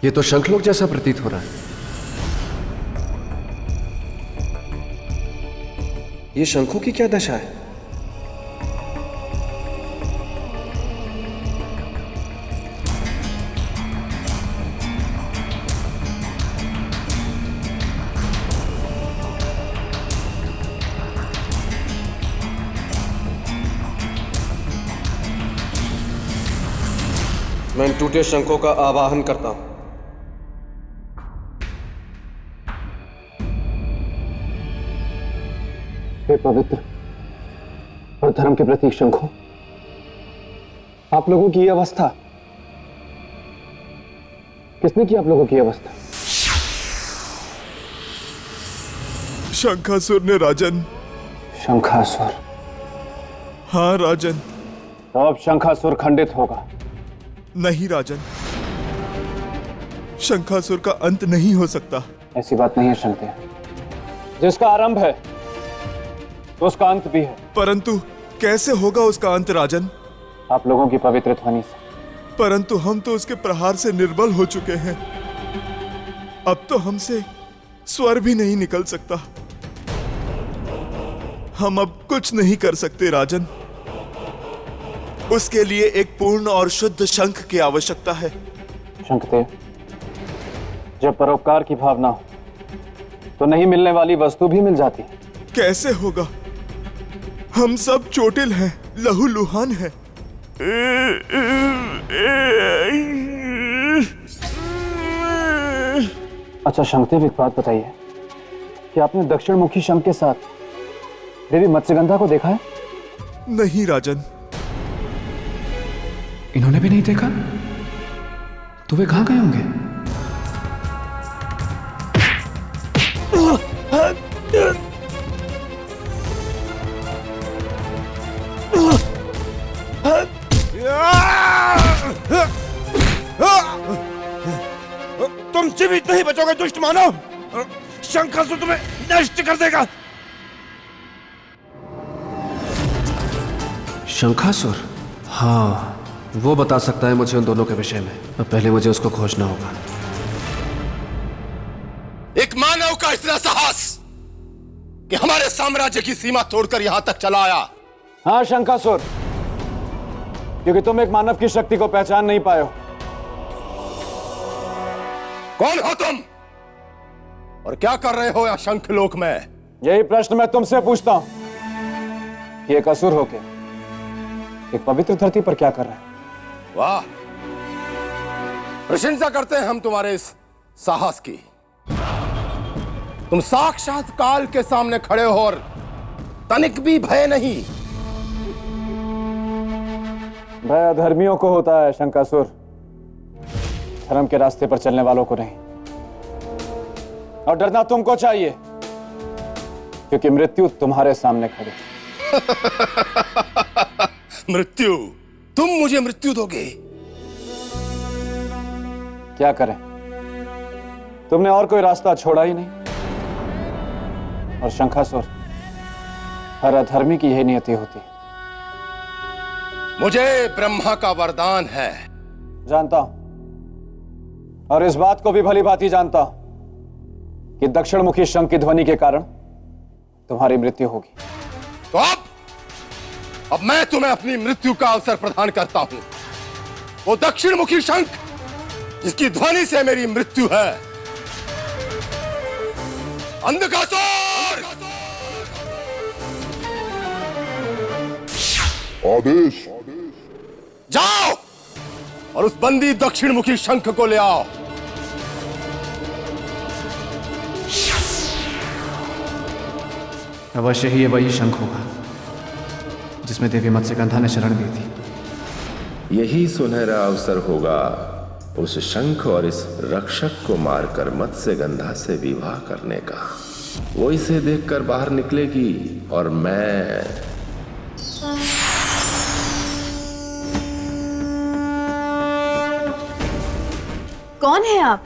ये तो शंखलोक जैसा प्रतीत हो रहा है। ये शंखों की क्या दशा है? मैं इन टूटे शंखों का आवाहन करता हूं। हे पवित्र और धर्म के प्रतीक शंखों, आप लोगों की यह अवस्था किसने की? आप लोगों की अवस्था? शंखासुर ने राजन। शंखासुर? हाँ राजन। तो अब शंखासुर खंडित होगा? नहीं राजन, शंखासुर का अंत नहीं हो सकता। ऐसी बात नहीं है शंकर, जिसका आरंभ है तो उसका अंत भी है। परंतु कैसे होगा उसका अंत राजन? आप लोगों की पवित्र ध्वनि से। परंतु हम तो उसके प्रहार से निर्बल हो चुके हैं। अब तो हमसे स्वर भी नहीं निकल सकता। हम अब कुछ नहीं कर सकते राजन। उसके लिए एक पूर्ण और शुद्ध शंख की आवश्यकता है। शंखदेव, जब परोपकार की भावना हो तो नहीं मिलने वाली वस्तु भी मिल जाती है। कैसे होगा? हम सब चोटिल हैं, लहूलुहान हैं। अच्छा शंखदेव, एक बात बताइए कि आपने दक्षिण मुखी शंख के साथ देवी मत्स्यगंधा को देखा है? नहीं राजन। इन्होंने भी नहीं देखा? तो वे कहां गए होंगे? तुम जीवित नहीं बचोगे दुष्ट मानव। शंखासुर तुम्हें नष्ट कर देगा। शंखासुर? हाँ, वो बता सकता है मुझे उन दोनों के विषय में। अब पहले मुझे उसको खोजना होगा। एक मानव का इतना साहस कि हमारे साम्राज्य की सीमा तोड़कर यहां तक चला आया। हाँ शंखासुर, क्योंकि तुम एक मानव की शक्ति को पहचान नहीं पाए हो। कौन हो तुम और क्या कर रहे हो यहाँ शंखलोक में? यही प्रश्न मैं तुमसे पूछता हूं कि एक असुर होके एक पवित्र धरती पर क्या कर रहा है? वाह, प्रशंसा करते हैं हम तुम्हारे इस साहस की। तुम साक्षात काल के सामने खड़े हो और तनिक भी भय नहीं। भय अधर्मियों को होता है शंखासुर, धर्म के रास्ते पर चलने वालों को नहीं। और डरना तुमको चाहिए क्योंकि मृत्यु तुम्हारे सामने खड़ी। मृत्यु? तुम मुझे मृत्यु दोगे? क्या करें, तुमने और कोई रास्ता छोड़ा ही नहीं। और शंखासुर, हर अधर्मी की यही नियति होती है। मुझे ब्रह्मा का वरदान है। जानता हूं, और इस बात को भी भली भांति जानता हूं कि दक्षिण मुखी शंख की ध्वनि के कारण तुम्हारी मृत्यु होगी। तो अब मैं तुम्हें अपनी मृत्यु का अवसर प्रदान करता हूं। वो दक्षिण मुखी शंख जिसकी ध्वनि से मेरी मृत्यु है। अंधकासुर! आदेश। जाओ और उस बंदी दक्षिण मुखी शंख को ले आओ। अवश्य ही ये वही शंख होगा जिसमें देवी मत्स्यगंधा ने शरण दी थी। यही सुनहरा अवसर होगा उस शंख और इस रक्षक को मारकर मत्स्यगंधा से विवाह करने का। वो इसे देखकर बाहर निकलेगी और मैं कौन है आप?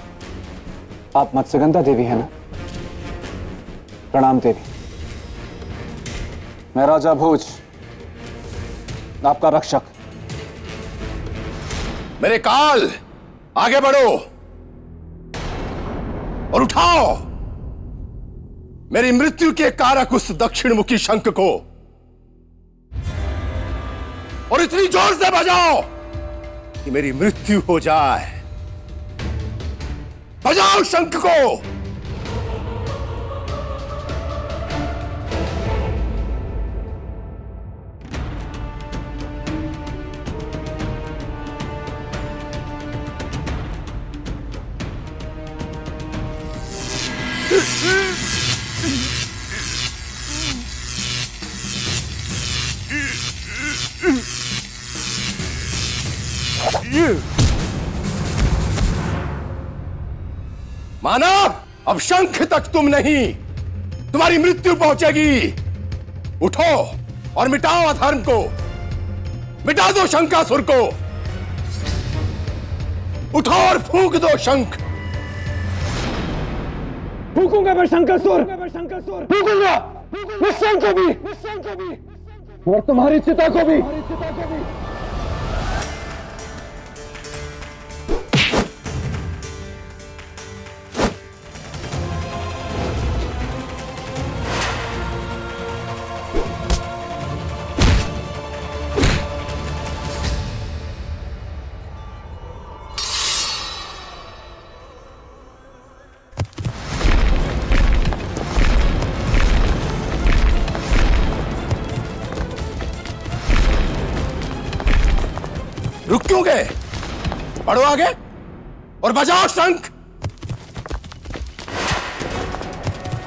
आप मत्स्यगंधा देवी है ना? प्रणाम देवी, मैं राजा भोज, आपका रक्षक। मेरे काल, आगे बढ़ो। और उठाओ मेरी मृत्यु के कारक उस दक्षिणमुखी शंख को और इतनी जोर से बजाओ कि मेरी मृत्यु हो जाए। बजाओ शंख को। माना अब शंख तक तुम नहीं, तुम्हारी मृत्यु पहुंचेगी। उठो और मिटाओ अधर्म को, मिटा दो शंकासुर को। उठो और फूंक दो शंख। फूकूंगा मैं शंकासुर, फूकूंगा इस शंख को भी और तुम्हारी चिता को भी। रुक क्यों गए? बढ़ो आगे और बजाओ शंख।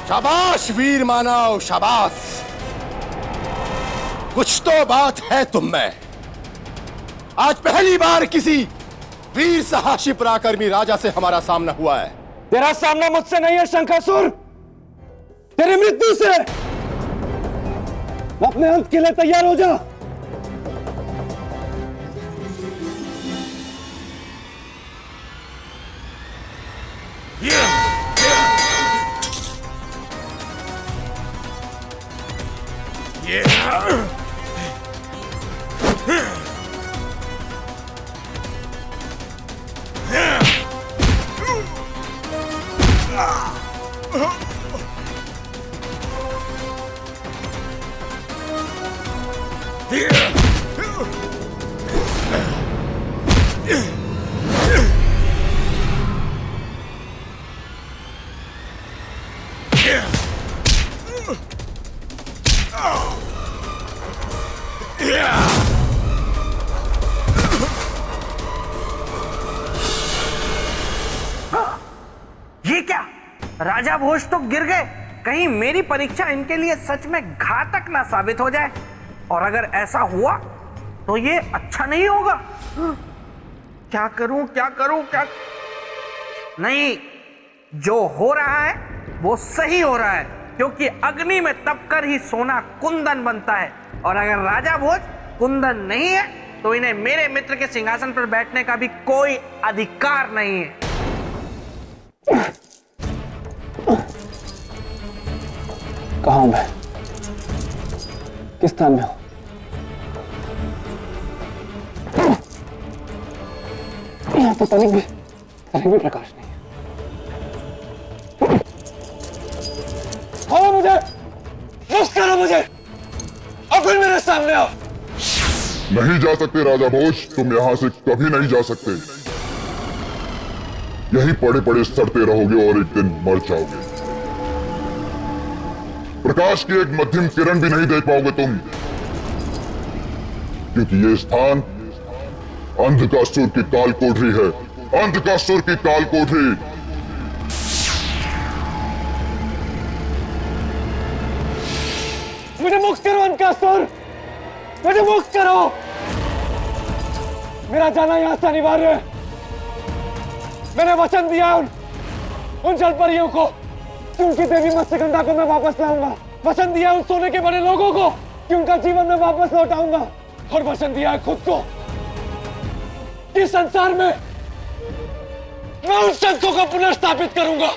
शाबाश वीर मानव, शाबाश। कुछ तो बात है तुम में। आज पहली बार किसी वीर साहसी पराक्रमी राजा से हमारा सामना हुआ है। तेरा सामना मुझसे नहीं है शंकासुर, तेरी मृत्यु से। अपने अंत के लिए तैयार हो जा। ये क्या, राजा भोज तो गिर गए। कहीं मेरी परीक्षा इनके लिए सच में घातक ना साबित हो जाए, और अगर ऐसा हुआ तो ये अच्छा नहीं होगा। क्या करूं क्या नहीं, जो हो रहा है वो सही हो रहा है, क्योंकि अग्नि में तपकर ही सोना कुंदन बनता है। और अगर राजा भोज कुंदन नहीं है तो इन्हें मेरे मित्र के सिंहासन पर बैठने का भी कोई अधिकार नहीं है। कहाँ हूं मैं? किस स्थान में हूं? यहां तो तनिक भी प्रकाश नहीं है। खोलो मुझे, मुक्त करो मुझे, और फिर मेरे सामने आओ। नहीं जा सकते राजा भोज, तुम यहां से कभी नहीं जा सकते। यहीं पड़े पड़े सड़ते रहोगे और एक दिन मर जाओगे। प्रकाश की एक मध्यम किरण भी नहीं देख पाओगे तुम, क्योंकि ये स्थान अंधकासुर की काल कोठरी है। अंधकासुर की काल कोठरी। मुझे मुक्त करो अंधकासुर, मुझे मुक्त करो। मेरा जाना यहां से अनिवार्य है। मैंने वचन दिया उन जलपरियों को कि उनकी देवी मत्स्यगंधा को मैं वापस लाऊंगा। वचन दिया उन सोने के बड़े लोगों को कि उनका जीवन मैं वापस लौटाऊंगा। और वचन दिया है खुद को कि संसार में मैं उन शंखों को पुनर्स्थापित करूंगा।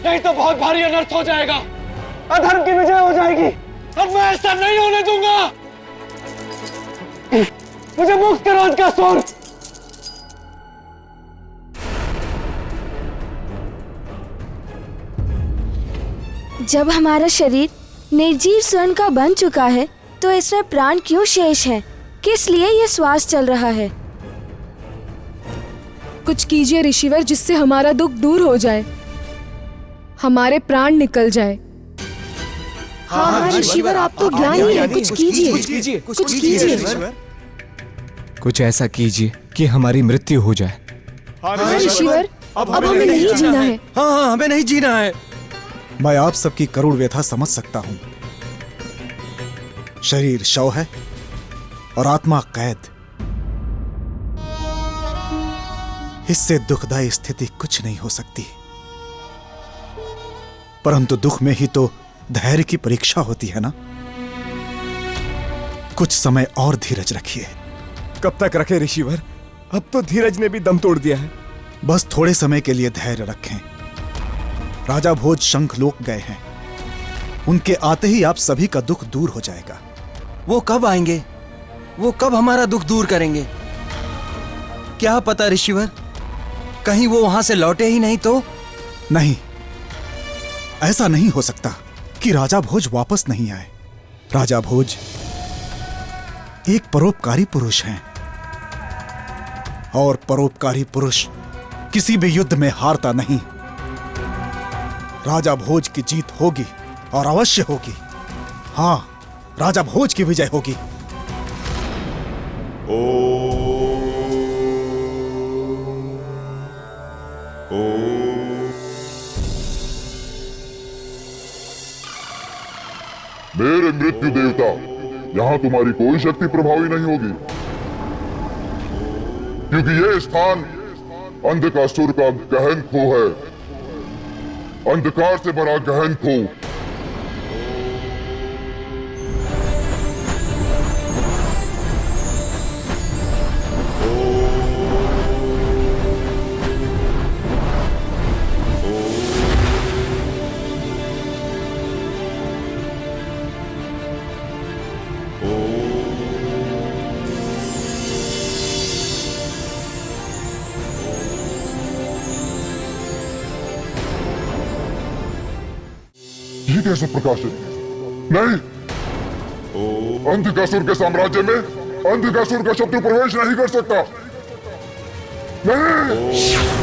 नहीं तो बहुत भारी अनर्थ हो जाएगा, अधर्म की विजय हो जाएगी, और मैं ऐसा नहीं होने दूंगा। मुझे मुक्त करो अंधकासुर। जब हमारा शरीर निर्जीव स्वर्ण का बन चुका है तो इसमें प्राण क्यों शेष है? किस लिए ये श्वास चल रहा है? कुछ कीजिए ऋषिवर, जिससे हमारा दुख दूर हो जाए, हमारे प्राण निकल जाए। हाँ ऋषिवर, आप तो ज्ञानी हैं, कुछ कीजिए, कुछ कीजिए। कुछ ऐसा कीजिए कि हमारी मृत्यु हो जाए। हाँ ऋषिवर, अब हमें नहीं जीना है। हाँ, हमें नहीं जीना है। मैं आप सबकी करुण व्यथा समझ सकता हूं। शरीर शव है और आत्मा कैद। इससे दुखदायी स्थिति कुछ नहीं हो सकती, परंतु दुख में ही तो धैर्य की परीक्षा होती है ना। कुछ समय और धीरज रखिए। कब तक रखे ऋषिवर? अब तो धीरज ने भी दम तोड़ दिया है। बस थोड़े समय के लिए धैर्य रखें। राजा भोज शंखलोक गए हैं, उनके आते ही आप सभी का दुख दूर हो जाएगा। वो कब आएंगे? वो कब हमारा दुख दूर करेंगे? क्या पता ऋषिवर, कहीं वो वहां से लौटे ही नहीं तो? नहीं, ऐसा नहीं हो सकता कि राजा भोज वापस नहीं आए। राजा भोज एक परोपकारी पुरुष हैं, और परोपकारी पुरुष किसी भी युद्ध में हारता नहीं। राजा भोज की जीत होगी और अवश्य होगी। हां, राजा भोज की विजय होगी। मेरे मृत्यु देवता, यहां तुम्हारी कोई शक्ति प्रभावी नहीं होगी, क्योंकि यह स्थान अंधकासुर का गहन खो है। अंधकार से भरा गहन खो। ये कैसे प्रकाशित? नहीं, अंधकासुर के साम्राज्य में अंधकासुर का शत्रु प्रवेश नहीं कर सकता। नहीं।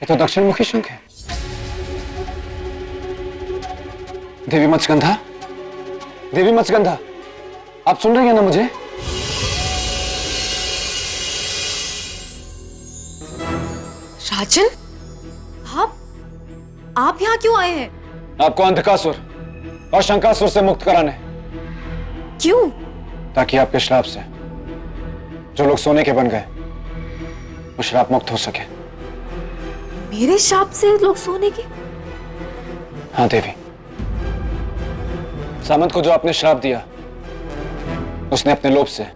ये तो दक्षिण मुखी शंख है। देवी मत्स्यगंधा, देवी मत्स्यगंधा, आप सुन रही हैं ना मुझे? राजन, आप यहाँ क्यों आए हैं? आपको अंधकासुर और शंकासुर से मुक्त कराने। क्यों? ताकि आपके श्राप से जो लोग सोने के बन गए वो श्राप मुक्त हो सके। मेरे शाप से लोग सोने के? हाँ देवी, सामंत को जो आपने श्राप दिया उसने अपने लोभ से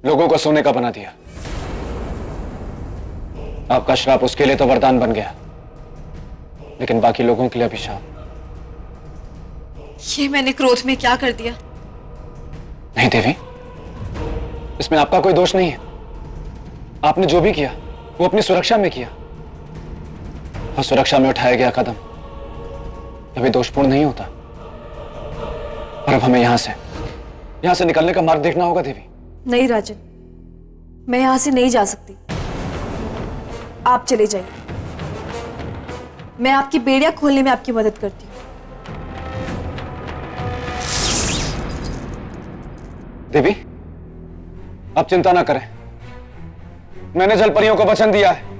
लोगों को सोने का बना दिया। आपका श्राप उसके लिए तो वरदान बन गया, लेकिन बाकी लोगों के लिए अभिशाप। ये मैंने क्रोध में क्या कर दिया? नहीं देवी, इसमें आपका कोई दोष नहीं है। आपने जो भी किया वो अपनी सुरक्षा में किया, और सुरक्षा में उठाया गया कदम कभी दोषपूर्ण नहीं होता। और अब हमें यहां से निकलने का मार्ग देखना होगा देवी। नहीं राजन, मैं यहां से नहीं जा सकती। आप चले जाइए, मैं आपकी बेड़ियां खोलने में आपकी मदद करती हूँ। देवी, आप चिंता ना करें। मैंने जल परियों को वचन दिया है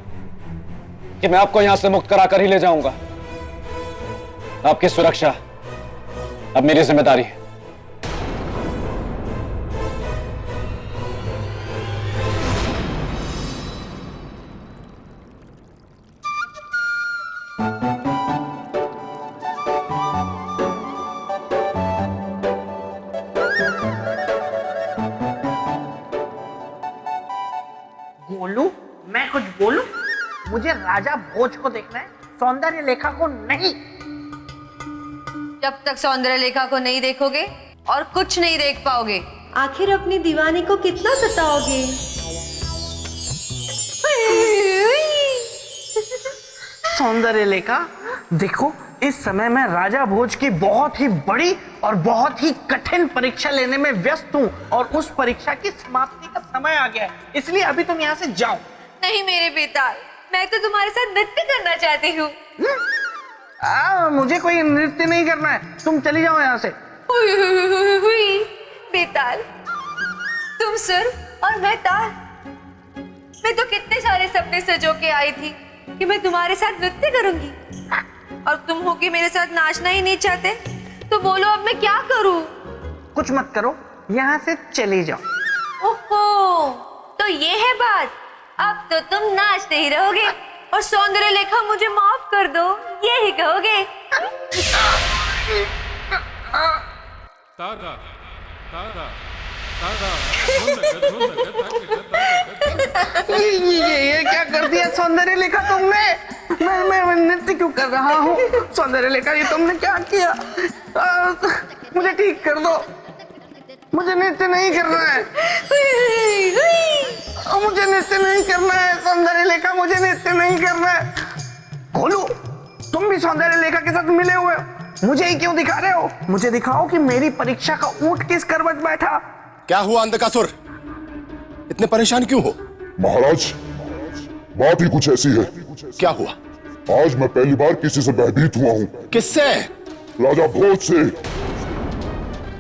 कि मैं आपको यहां से मुक्त कराकर ही ले जाऊंगा। आपकी सुरक्षा अब मेरी जिम्मेदारी है। मुझे राजा भोज को देखना है, सौंदर्य लेखा को नहीं। जब तक सौंदर्य लेखा को नहीं देखोगे और कुछ नहीं देख पाओगे। आखिर अपनी दीवानी को कितना सताओगे? सौंदर्य लेखा देखो, इस समय मैं राजा भोज की बहुत ही बड़ी और बहुत ही कठिन परीक्षा लेने में व्यस्त हूँ और उस परीक्षा की समाप्ति का समय आ गया है, इसलिए अभी तुम यहाँ से जाओ। नहीं मेरे बेताल, मैं तो तुम्हारे साथ नृत्य करना चाहती हूँ। मुझे कोई नृत्य नहीं करना है, तुम चली जाओ यहाँ से। हुई बेताल, तुम सुर और मैं ताल। मैं तो कितने सारे सपने सजो के आई थी कि मैं तुम्हारे साथ नृत्य करूंगी, और तुम हो कि मेरे साथ नाचना ही नहीं चाहते। तो बोलो अब मैं क्या करूं? कुछ मत करो, यहाँ से चली जाओ। ओहो, तो ये है बात। अब तो तुम नाचते ही रहोगे और सौंदर्य लेखा मुझे माफ कर दो, यही कहोगे। ये क्या कर दिया सौंदर्य लेखा तुमने? मैं नृत्य क्यों कर रहा हूँ? सौंदर्य लेखा ये तुमने क्या किया? मुझे ठीक कर दो, मुझे नृत्य नहीं करना है। मुझे नृत्य नहीं करना है सौंदर्य लेखा, मुझे नृत्य नहीं करना है। खोलो, तुम भी सौंदर्य लेखा के साथ मिले हुए हो, मुझे ही क्यों दिखा रहे हो? मुझे दिखाओ कि मेरी परीक्षा का ऊंट किस करवट बैठा। क्या हुआ अंधकासुर, इतने परेशान क्यों हो? महाराज, बात ही कुछ ऐसी है। क्या हुआ? आज मैं पहली बार किसी से भयभीत हुआ हूँ। किससे? राजा भोज से।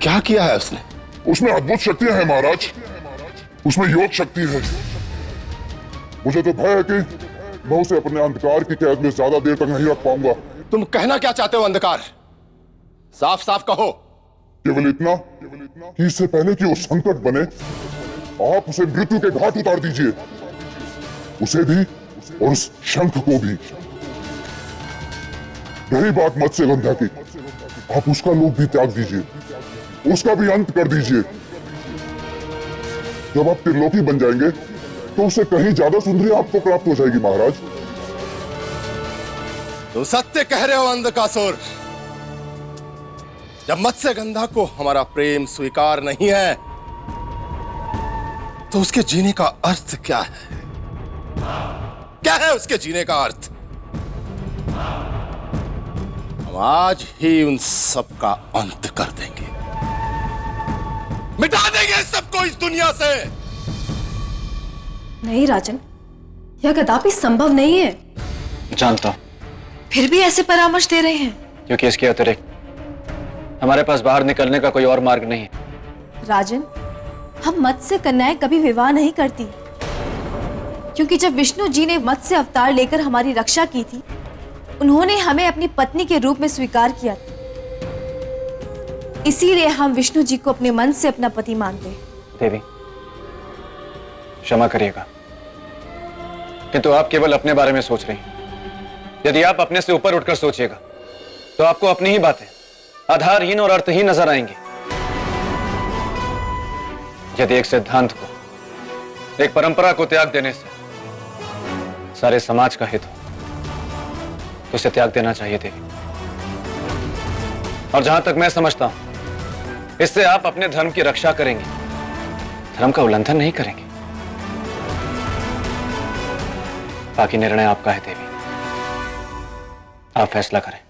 क्या किया है उसने? उसमें अद्भुत शक्तियां हैं महाराज, उसमें योग शक्ति है। मुझे तो भय है कि मैं उसे अपने अंधकार की कैद में ज्यादा देर तक नहीं रख पाऊंगा। तुम कहना क्या चाहते हो अंधकार? साफ साफ कहो। केवल इतना कि इससे पहले कि वो संकट बने, आप उसे मृत्यु के घाट उतार दीजिए, उसे भी और उस शंख को भी। रही बात मत्स्यगंधा की, आप उसका लोक भी त्याग दीजिए, उसका भी अंत कर दीजिए। जब आप त्रिलोकी बन जाएंगे तो उससे कहीं ज्यादा सुंदरी आपको प्राप्त हो जाएगी महाराज। तुम सत्य कह रहे हो अंधकासुर। जब मत्स्यगंधा को हमारा प्रेम स्वीकार नहीं है तो उसके जीने का अर्थ क्या है? क्या है उसके जीने का अर्थ? हम आज ही उन सब का अंत कर देंगे, मिटा देंगे सबको इस दुनिया से। नहीं राजन, यह कदापि संभव नहीं है। जानता हूं, फिर भी ऐसे परामर्श दे रहे हैं? क्योंकि इसके अतिरिक्त हमारे पास बाहर निकलने का कोई और मार्ग नहीं है। राजन, हम मत्स्य कन्याएं कभी विवाह नहीं करती, क्योंकि जब विष्णु जी ने मत्स्य अवतार लेकर हमारी रक्षा की थी, उन्होंने हमें अपनी पत्नी के रूप में स्वीकार किया था। इसीलिए हम विष्णु जी को अपने मन से अपना पति मानते हैं। देवी, क्षमा करिएगा, किंतु आप केवल अपने बारे में सोच रही हैं। यदि आप अपने से ऊपर उठकर सोचिएगा तो आपको अपनी ही बातें आधारहीन और अर्थहीन नजर आएंगी। यदि एक सिद्धांत को, एक परंपरा को त्याग देने से सारे समाज का हित हो तो उसे त्याग देना चाहिए देवी। और जहां तक मैं समझता हूं, इससे आप अपने धर्म की रक्षा करेंगे, धर्म का उल्लंघन नहीं करेंगे। बाकी निर्णय आपका है देवी, आप फैसला करें।